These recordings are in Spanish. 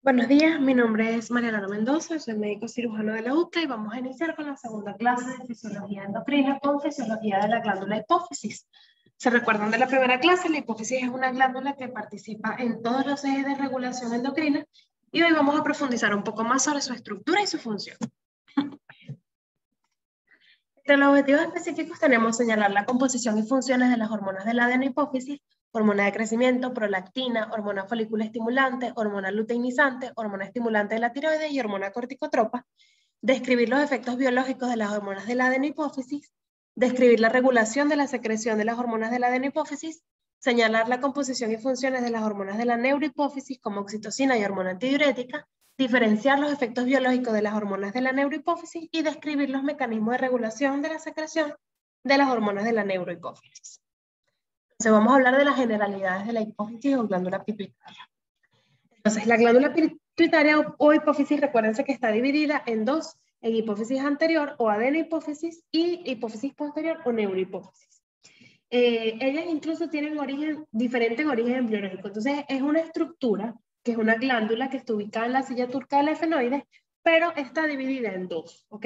Buenos días, mi nombre es Mariana Mendoza, soy médico cirujano de la UCA y vamos a iniciar con la segunda clase de fisiología endocrina con fisiología de la glándula hipófisis. ¿Se recuerdan de la primera clase? La hipófisis es una glándula que participa en todos los ejes de regulación endocrina y hoy vamos a profundizar un poco más sobre su estructura y su función. Entre los objetivos específicos tenemos señalar la composición y funciones de las hormonas de la adenohipófisis, hormona de crecimiento, prolactina, hormona folículo estimulante, hormona luteinizante, hormona estimulante de la tiroides y hormona corticotropa, describir los efectos biológicos de las hormonas de la adenohipófisis, describir la regulación de la secreción de las hormonas de la adenohipófisis, señalar la composición y funciones de las hormonas de la neurohipófisis como oxitocina y hormona antidiurética, diferenciar los efectos biológicos de las hormonas de la neurohipófisis y describir los mecanismos de regulación de la secreción de las hormonas de la neurohipófisis. Entonces vamos a hablar de las generalidades de la hipófisis o glándula pituitaria. Entonces la glándula pituitaria o hipófisis, recuérdense que está dividida en dos, en hipófisis anterior o adenohipófisis y hipófisis posterior o neurohipófisis. Ellas incluso tienen diferente origen biológico. Entonces es una estructura que es una glándula que está ubicada en la silla turca del efenoide, pero está dividida en dos, ¿ok?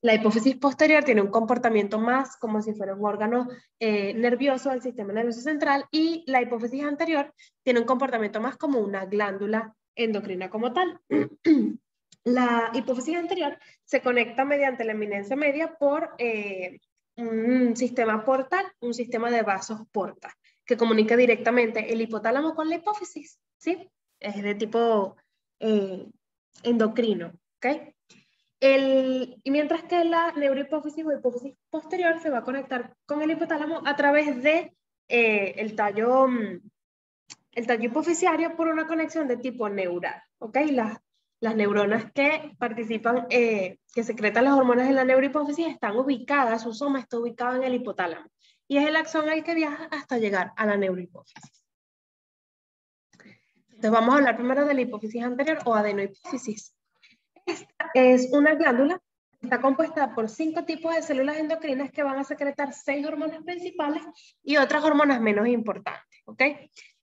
La hipófisis posterior tiene un comportamiento más como si fuera un órgano nervioso del sistema nervioso central y la hipófisis anterior tiene un comportamiento más como una glándula endocrina como tal. La hipófisis anterior se conecta mediante la eminencia media por un sistema portal, un sistema de vasos porta, que comunica directamente el hipotálamo con la hipófisis, ¿sí? Es de tipo endocrino, ¿ok? Y mientras que la neurohipófisis o hipófisis posterior se va a conectar con el hipotálamo a través de el tallo hipofisiario por una conexión de tipo neural, ¿ok? Las neuronas que participan, que secretan las hormonas en la neurohipófisis están ubicadas, su soma está ubicado en el hipotálamo y es el axón el que viaja hasta llegar a la neurohipófisis. Entonces vamos a hablar primero de la hipófisis anterior o adenohipófisis. Esta es una glándula que está compuesta por 5 tipos de células endocrinas que van a secretar 6 hormonas principales y otras hormonas menos importantes, ¿ok?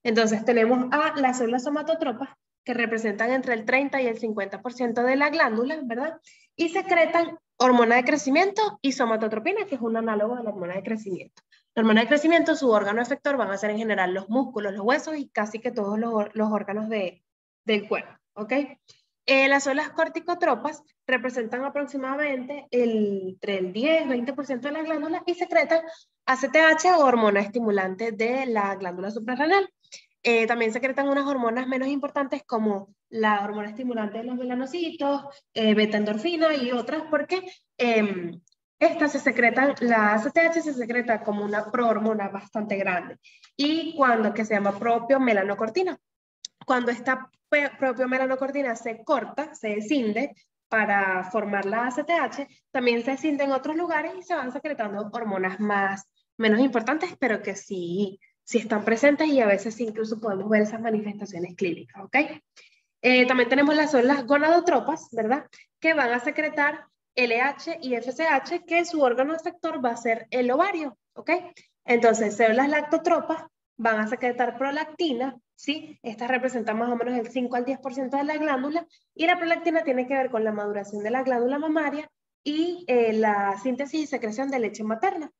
Entonces tenemos a las células somatotropas que representan entre el 30 y el 50% de la glándula, ¿verdad? Y secretan hormona de crecimiento y somatotropina, que es un análogo de la hormona de crecimiento. La hormona de crecimiento, su órgano efector van a ser en general los músculos, los huesos y casi que todos los órganos del cuerpo, ¿ok? Las células corticotropas representan aproximadamente entre el 10-20% de la glándula y secretan ACTH o hormona estimulante de la glándula suprarrenal. También secretan unas hormonas menos importantes como la hormona estimulante de los melanocitos, beta-endorfina y otras porque estas se secretan, la ACTH se secreta como una prohormona bastante grande y que se llama propio melanocortina. Cuando esta propia melanocortina se corta, se escinde para formar la ACTH, también se escinde en otros lugares y se van secretando hormonas menos importantes, pero que sí están presentes y a veces incluso podemos ver esas manifestaciones clínicas, ¿ok? También tenemos las células gonadotropas, ¿verdad? Que van a secretar LH y FSH, que su órgano efector va a ser el ovario, ¿ok? Entonces, células lactotropas van a secretar prolactina, ¿sí? Estas representan más o menos el 5 al 10% de la glándula, y la prolactina tiene que ver con la maduración de la glándula mamaria y la síntesis y secreción de leche materna.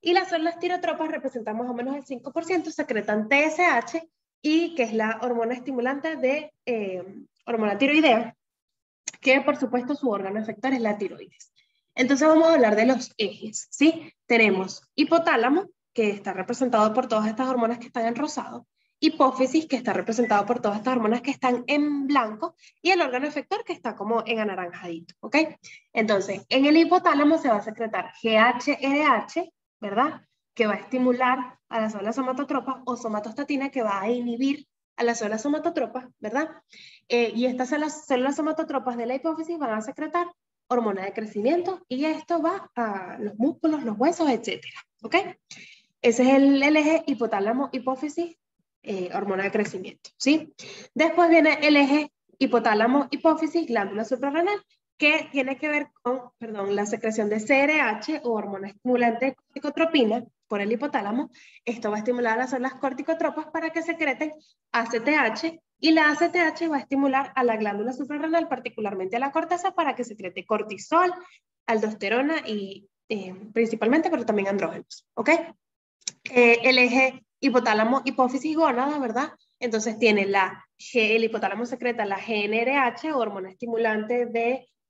Y las células tirotropas representan más o menos el 5%, secretan TSH, y que es la hormona estimulante de hormona tiroidea, que por supuesto su órgano efector es la tiroides. Entonces vamos a hablar de los ejes, ¿sí? Tenemos hipotálamo, que está representado por todas estas hormonas que están en rosado, hipófisis, que está representado por todas estas hormonas que están en blanco, y el órgano efector que está como en anaranjadito, ¿ok? Entonces, en el hipotálamo se va a secretar GHRH, ¿verdad? Que va a estimular a las células somatotropas, o somatostatina, que va a inhibir a las células somatotropas, ¿verdad? Y estas células somatotropas de la hipófisis van a secretar hormona de crecimiento y esto va a los músculos, los huesos, etc. ¿Ok? Ese es el eje hipotálamo, hipófisis, hormona de crecimiento, ¿sí? Después viene el eje hipotálamo, hipófisis, glándula suprarrenal, que tiene que ver con, la secreción de CRH o hormona estimulante de corticotropina por el hipotálamo. Esto va a estimular a las células corticotropas para que secreten ACTH Y la ACTH va a estimular a la glándula suprarrenal, particularmente a la corteza, para que secrete cortisol, aldosterona y principalmente, pero también andrógenos, ¿ok? El eje hipotálamo, hipófisis, gónada, ¿verdad? Entonces tiene el hipotálamo secreta la GnRH, hormona estimulante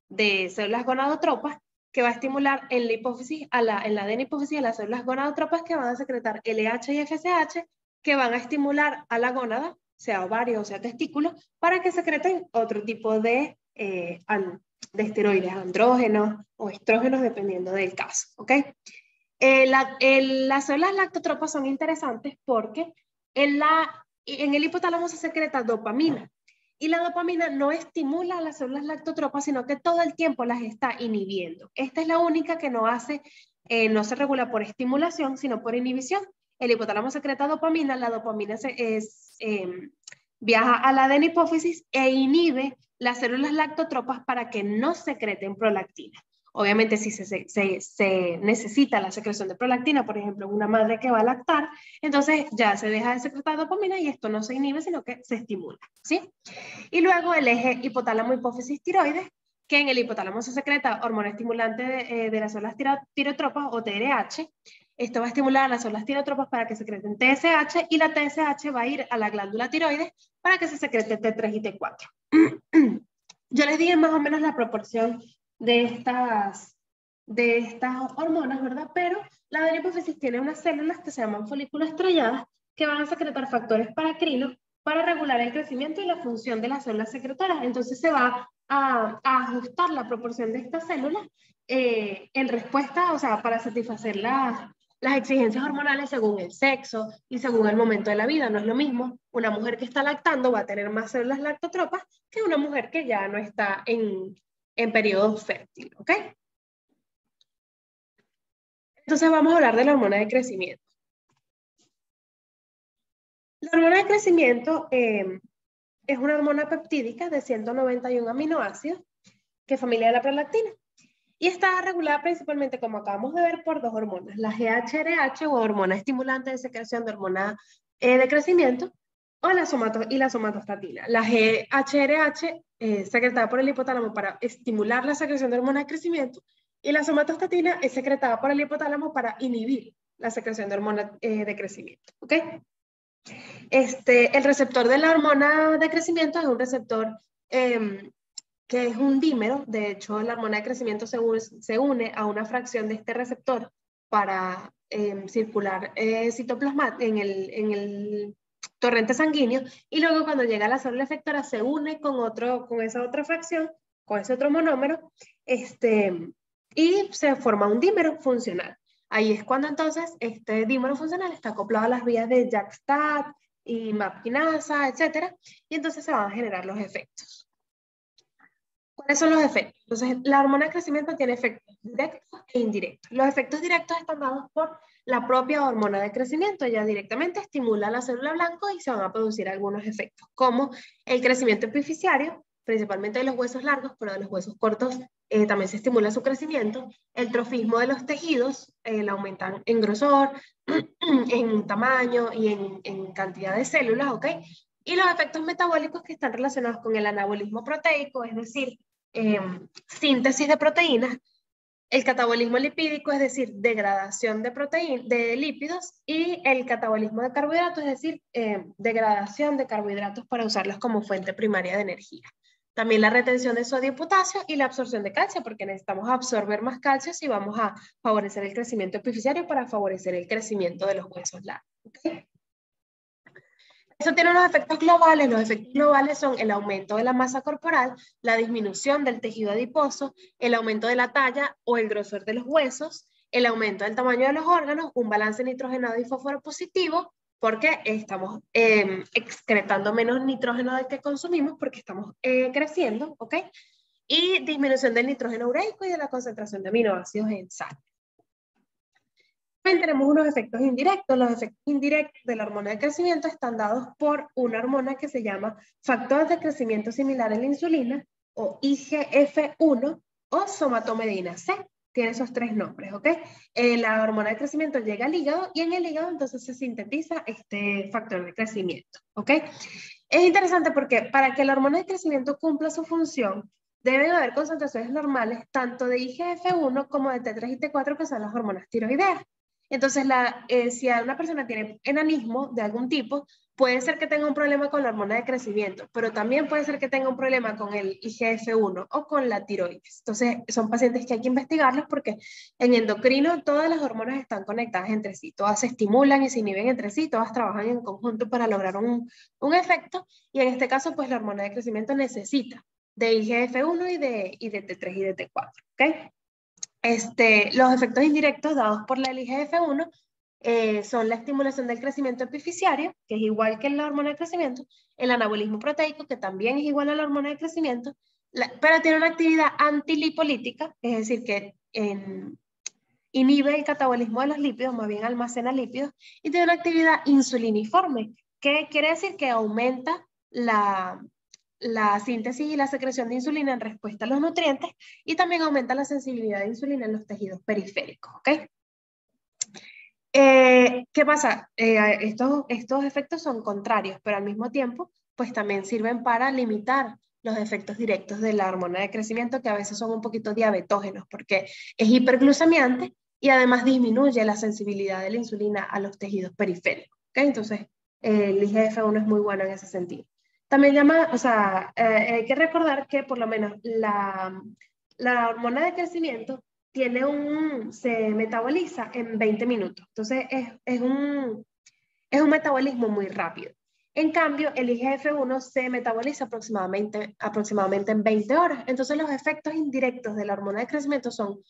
de células gonadotropas, que va a estimular en la hipófisis, en la adenopófisis a las células gonadotropas que van a secretar LH y FSH, que van a estimular a la gónada, sea ovario o sea testículo, para que secreten otro tipo de esteroides, andrógenos o estrógenos, dependiendo del caso, ¿ok? Las células lactotropas son interesantes porque en el hipotálamo se secreta dopamina. Y la dopamina no estimula a las células lactotropas, sino que todo el tiempo las está inhibiendo. Esta es la única que no se regula por estimulación, sino por inhibición. El hipotálamo secreta dopamina, la dopamina viaja a la adenopófisis e inhibe las células lactotropas para que no secreten prolactina. Obviamente, si se necesita la secreción de prolactina, por ejemplo, en una madre que va a lactar, entonces ya se deja de secretar dopamina y esto no se inhibe, sino que se estimula, ¿sí? Y luego el eje hipotálamo-hipófisis tiroides, que en el hipotálamo se secreta hormona estimulante de las células tirotropas o TRH. Esto va a estimular a las células tirotropas para que secreten TSH y la TSH va a ir a la glándula tiroides para que se secrete T3 y T4. Yo les dije más o menos la proporción de estas hormonas, ¿verdad? Pero la adenopófisis tiene unas células que se llaman folículos estrelladas que van a secretar factores paracrinos para regular el crecimiento y la función de las células secretoras. Entonces se va a ajustar la proporción de estas células en respuesta, o sea, para satisfacer las exigencias hormonales según el sexo y según el momento de la vida. No es lo mismo, una mujer que está lactando va a tener más células lactotropas que una mujer que ya no está en periodo fértil, ¿ok? Entonces vamos a hablar de la hormona de crecimiento. La hormona de crecimiento es una hormona peptídica de 191 aminoácidos, que es familia de la prolactina. Y está regulada principalmente, como acabamos de ver, por dos hormonas, la GHRH o hormona estimulante de secreción de hormona de crecimiento, o la somatostatina. La GHRH secretada por el hipotálamo para estimular la secreción de hormona de crecimiento, y la somatostatina es secretada por el hipotálamo para inhibir la secreción de hormona de crecimiento. ¿Ok? El receptor de la hormona de crecimiento es un receptor que es un dímero. De hecho, la hormona de crecimiento se une a una fracción de este receptor para circular citoplasma en el torrente sanguíneo, y luego cuando llega a la célula efectora se une con esa otra fracción, con ese otro monómero, y se forma un dímero funcional. Ahí es cuando entonces este dímero funcional está acoplado a las vías de JAK-STAT y MAP kinasa, etc. Y entonces se van a generar los efectos. ¿Cuáles son los efectos? Entonces, la hormona de crecimiento tiene efectos directos e indirectos. Los efectos directos están dados por la propia hormona de crecimiento. Ella directamente estimula la célula blanco y se van a producir algunos efectos, como el crecimiento epifisiario, principalmente de los huesos largos, pero de los huesos cortos también se estimula su crecimiento. El trofismo de los tejidos, la aumentan en grosor, en tamaño y en cantidad de células, ¿ok? Y los efectos metabólicos que están relacionados con el anabolismo proteico, es decir, síntesis de proteínas, el catabolismo lipídico, es decir, degradación de lípidos, y el catabolismo de carbohidratos, es decir, degradación de carbohidratos para usarlos como fuente primaria de energía. También la retención de sodio y potasio y la absorción de calcio, porque necesitamos absorber más calcio si vamos a favorecer el crecimiento epifisiario para favorecer el crecimiento de los huesos largos. ¿Okay? Eso tiene unos efectos globales. Los efectos globales son el aumento de la masa corporal, la disminución del tejido adiposo, el aumento de la talla o el grosor de los huesos, el aumento del tamaño de los órganos, un balance nitrogenado y fósforo positivo, porque estamos excretando menos nitrógeno del que consumimos porque estamos creciendo, ¿ok? Y disminución del nitrógeno ureico y de la concentración de aminoácidos en sangre. También tenemos unos efectos indirectos. Los efectos indirectos de la hormona de crecimiento están dados por una hormona que se llama factor de crecimiento similar a la insulina, o IGF-1, o somatomedina C. Tiene esos tres nombres, ¿ok? La hormona de crecimiento llega al hígado y en el hígado entonces se sintetiza este factor de crecimiento, ¿ok? Es interesante porque para que la hormona de crecimiento cumpla su función, deben haber concentraciones normales tanto de IGF-1 como de T3 y T4, que son las hormonas tiroideas. Entonces, si una persona tiene enanismo de algún tipo, puede ser que tenga un problema con la hormona de crecimiento, pero también puede ser que tenga un problema con el IGF-1 o con la tiroides. Entonces, son pacientes que hay que investigarlos porque en endocrino todas las hormonas están conectadas entre sí, todas se estimulan y se inhiben entre sí, todas trabajan en conjunto para lograr un efecto, y en este caso, pues la hormona de crecimiento necesita de IGF-1 y de T3 y de T4, ¿ok? Los efectos indirectos dados por la IGF-1 son la estimulación del crecimiento epificiario, que es igual que la hormona de crecimiento, el anabolismo proteico, que también es igual a la hormona de crecimiento, pero tiene una actividad antilipolítica, es decir, que inhibe el catabolismo de los lípidos, más bien almacena lípidos, y tiene una actividad insuliniforme, que quiere decir que aumenta la síntesis y la secreción de insulina en respuesta a los nutrientes, y también aumenta la sensibilidad de insulina en los tejidos periféricos, ¿ok? ¿Qué pasa? Estos efectos son contrarios, pero al mismo tiempo, pues también sirven para limitar los efectos directos de la hormona de crecimiento, que a veces son un poquito diabetógenos, porque es hiperglucemiante y además disminuye la sensibilidad de la insulina a los tejidos periféricos, ¿ok? Entonces, el IGF-1 es muy bueno en ese sentido. También hay que recordar que por lo menos la hormona de crecimiento se metaboliza en 20 minutos. Entonces es un metabolismo muy rápido. En cambio, el IGF-1 se metaboliza aproximadamente en 20 horas. Entonces los efectos indirectos de la hormona de crecimiento son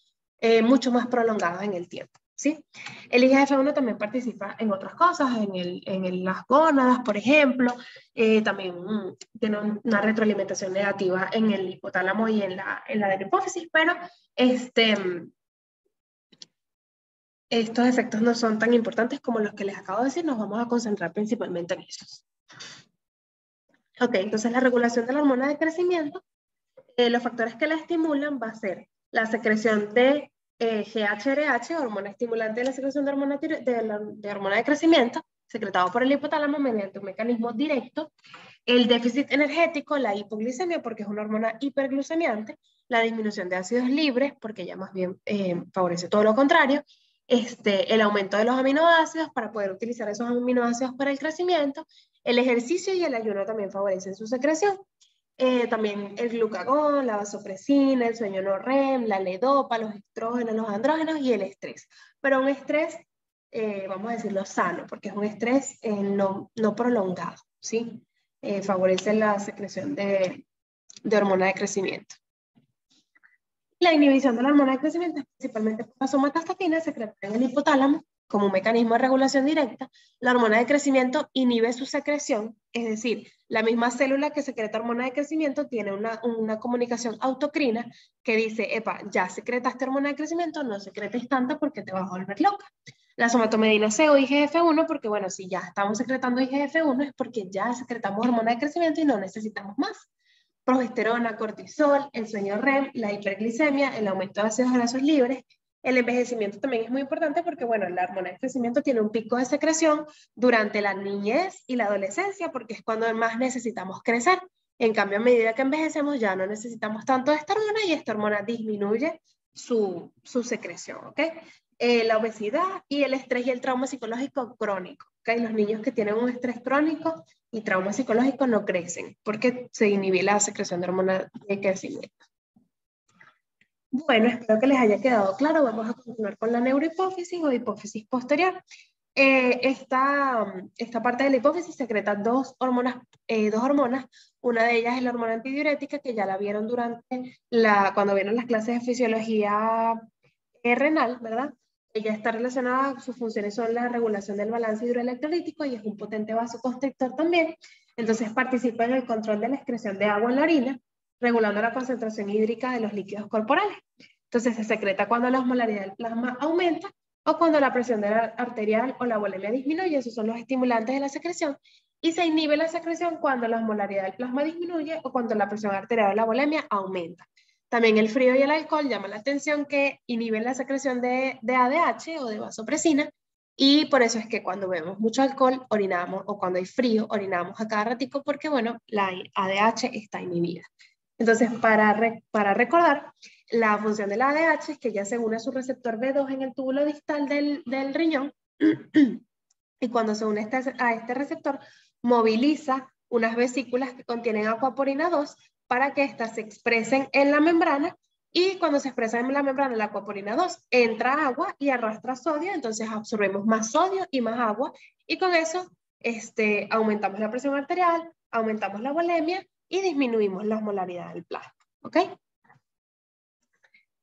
mucho más prolongados en el tiempo, ¿sí? El IGF-1 también participa en otras cosas, en las gónadas, por ejemplo. También tiene una retroalimentación negativa en el hipotálamo y en la hipófisis, pero estos efectos no son tan importantes como los que les acabo de decir. Nos vamos a concentrar principalmente en esos. Ok, entonces la regulación de la hormona de crecimiento, los factores que la estimulan va a ser la secreción de GHRH, hormona estimulante de la secreción de hormona de crecimiento, secretado por el hipotálamo mediante un mecanismo directo, el déficit energético, la hipoglicemia, porque es una hormona hiperglucemiante, la disminución de ácidos libres, porque ya más bien favorece todo lo contrario, el aumento de los aminoácidos para poder utilizar esos aminoácidos para el crecimiento, el ejercicio y el ayuno también favorecen su secreción. También el glucagón, la vasopresina, el sueño no REM, la levodopa, los estrógenos, los andrógenos y el estrés. Pero un estrés, vamos a decirlo sano, porque es un estrés no prolongado, ¿sí? Favorece la secreción de hormona de crecimiento. La inhibición de la hormona de crecimiento es principalmente por la somatostatina, secretada en el hipotálamo como un mecanismo de regulación directa. La hormona de crecimiento inhibe su secreción, es decir, la misma célula que secreta hormona de crecimiento tiene una comunicación autocrina que dice, epa, ya secretaste hormona de crecimiento, no secretes tanto porque te vas a volver loca. La somatomedina C o IGF-1, porque bueno, si ya estamos secretando IGF-1 es porque ya secretamos hormona de crecimiento y no necesitamos más. Progesterona, cortisol, el sueño REM, la hiperglicemia, el aumento de ácidos grasos libres. El envejecimiento también es muy importante porque, bueno, la hormona de crecimiento tiene un pico de secreción durante la niñez y la adolescencia porque es cuando más necesitamos crecer. En cambio, a medida que envejecemos ya no necesitamos tanto de esta hormona y esta hormona disminuye su secreción, ¿ok? La obesidad y el estrés y el trauma psicológico crónico, ¿ok? Los niños que tienen un estrés crónico y trauma psicológico no crecen porque se inhibe la secreción de hormona de crecimiento. Bueno, espero que les haya quedado claro. Vamos a continuar con la neurohipófisis o hipófisis posterior. Esta parte de la hipófisis secreta dos hormonas. Una de ellas es la hormona antidiurética, que ya la vieron cuando vieron las clases de fisiología renal, ¿verdad? Ella está relacionada, sus funciones son la regulación del balance hidroelectrolítico y es un potente vasoconstrictor también. Entonces participa en el control de la excreción de agua en la orina, regulando la concentración hídrica de los líquidos corporales. Entonces se secreta cuando la osmolaridad del plasma aumenta o cuando la presión arterial o la volemia disminuye. Esos son los estimulantes de la secreción. Y se inhibe la secreción cuando la osmolaridad del plasma disminuye o cuando la presión arterial o la volemia aumenta. También el frío y el alcohol llaman la atención, que inhiben la secreción de ADH o de vasopresina Y por eso es que cuando bebemos mucho alcohol, orinamos, o cuando hay frío, orinamos a cada ratico porque, bueno, la ADH está inhibida. Entonces, para recordar, la función de la ADH es que ella se une a su receptor B2 en el túbulo distal del riñón y cuando se une a este receptor, moviliza unas vesículas que contienen aquaporina 2 para que éstas se expresen en la membrana, y cuando se expresa en la membrana la aquaporina 2, entra agua y arrastra sodio, entonces absorbemos más sodio y más agua, y con eso aumentamos la presión arterial, aumentamos la volemia y disminuimos la osmolaridad del plasma. ¿Ok?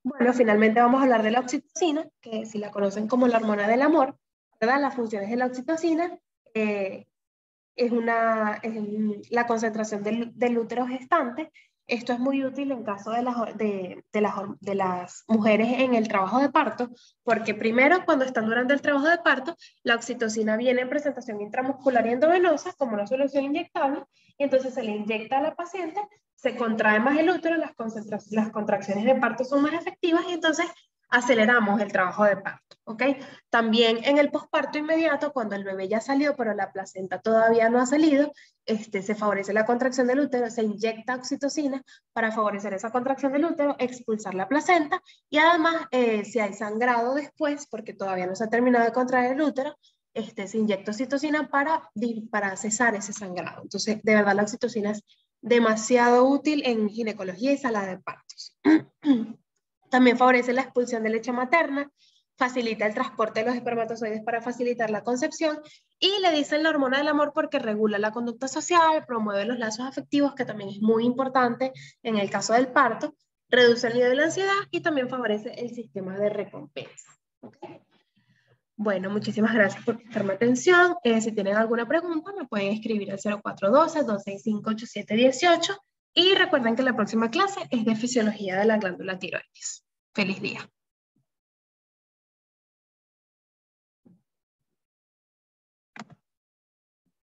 Bueno, finalmente vamos a hablar de la oxitocina, que si la conocen como la hormona del amor, ¿verdad? Las funciones de la oxitocina es la concentración del útero gestante. Esto es muy útil en caso de las mujeres en el trabajo de parto, porque primero, cuando están durante el trabajo de parto, la oxitocina viene en presentación intramuscular y endovenosa como una solución inyectable, y entonces se le inyecta a la paciente, se contrae más el útero, las contracciones de parto son más efectivas, y entonces aceleramos el trabajo de parto, ¿ok? También en el posparto inmediato, cuando el bebé ya salió, pero la placenta todavía no ha salido, se favorece la contracción del útero, se inyecta oxitocina para favorecer esa contracción del útero, expulsar la placenta, y además, si hay sangrado después, porque todavía no se ha terminado de contraer el útero, se inyecta oxitocina para cesar ese sangrado. Entonces, de verdad, la oxitocina es demasiado útil en ginecología y sala de partos. También favorece la expulsión de leche materna, facilita el transporte de los espermatozoides para facilitar la concepción, y le dicen la hormona del amor porque regula la conducta social, promueve los lazos afectivos, que también es muy importante en el caso del parto, reduce el nivel de la ansiedad y también favorece el sistema de recompensa. ¿Okay? Bueno, muchísimas gracias por prestarme atención. Si tienen alguna pregunta, me pueden escribir al 0412-265-8718. Y recuerden que la próxima clase es de fisiología de la glándula tiroides. ¡Feliz día!